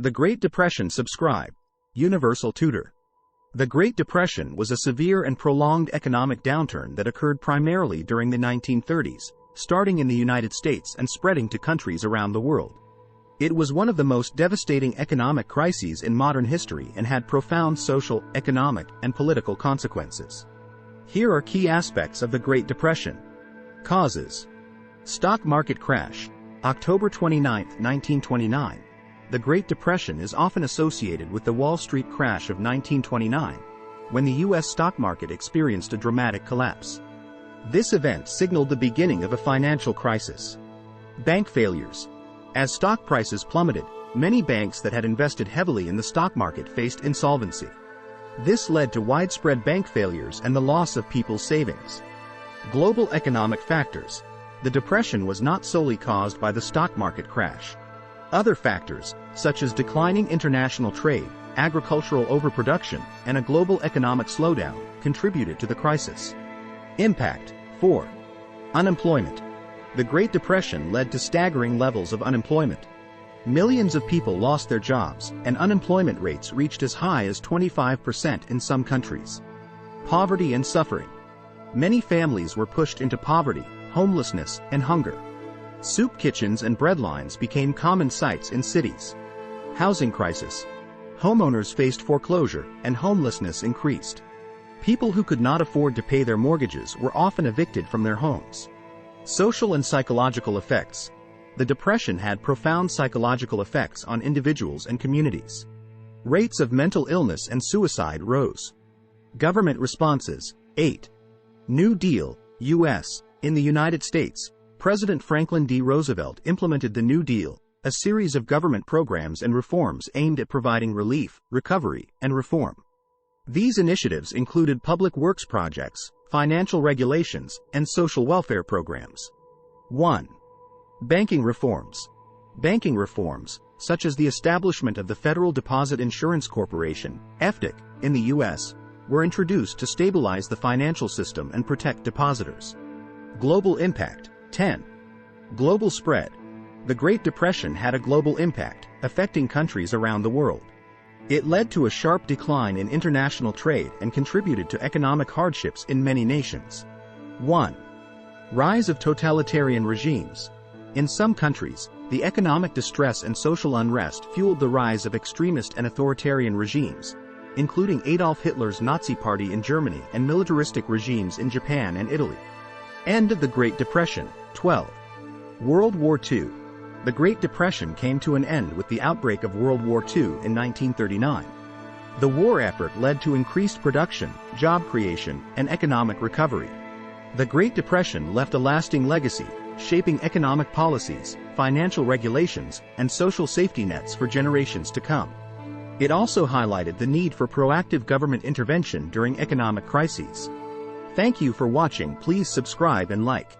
The Great Depression. Subscribe. Universal Tutor. The Great Depression was a severe and prolonged economic downturn that occurred primarily during the 1930s, starting in the United States and spreading to countries around the world. It was one of the most devastating economic crises in modern history and had profound social, economic, and political consequences. Here are key aspects of the Great Depression. Causes. Stock market crash. October 29, 1929. The Great Depression is often associated with the Wall Street crash of 1929, when the U.S. stock market experienced a dramatic collapse. This event signaled the beginning of a financial crisis. Bank failures. As stock prices plummeted, many banks that had invested heavily in the stock market faced insolvency. This led to widespread bank failures and the loss of people's savings. Global economic factors. The Depression was not solely caused by the stock market crash. Other factors, such as declining international trade, agricultural overproduction, and a global economic slowdown, contributed to the crisis. Impact. 4. Unemployment. The Great Depression led to staggering levels of unemployment. Millions of people lost their jobs, and unemployment rates reached as high as 25% in some countries. Poverty and suffering. Many families were pushed into poverty, homelessness, and hunger. Soup kitchens and breadlines became common sights in cities. Housing crisis. Homeowners faced foreclosure, and homelessness increased. People who could not afford to pay their mortgages were often evicted from their homes. Social and psychological effects. The Depression had profound psychological effects on individuals and communities. Rates of mental illness and suicide rose. Government responses. 8. New Deal, U.S. In the United States, President Franklin D. Roosevelt implemented the New Deal, a series of government programs and reforms aimed at providing relief, recovery, and reform. These initiatives included public works projects, financial regulations, and social welfare programs. 1. Banking reforms. Banking reforms, such as the establishment of the Federal Deposit Insurance Corporation, FDIC, in the U.S., were introduced to stabilize the financial system and protect depositors. Global impact. 10. Global spread. The Great Depression had a global impact, affecting countries around the world. It led to a sharp decline in international trade and contributed to economic hardships in many nations. 1. Rise of totalitarian regimes. In some countries, the economic distress and social unrest fueled the rise of extremist and authoritarian regimes, including Adolf Hitler's Nazi Party in Germany and militaristic regimes in Japan and Italy. End of the Great Depression. 12. World War II. The Great Depression came to an end with the outbreak of World War II in 1939. The war effort led to increased production, job creation, and economic recovery. The Great Depression left a lasting legacy, shaping economic policies, financial regulations, and social safety nets for generations to come. It also highlighted the need for proactive government intervention during economic crises. Thank you for watching. Please subscribe and like.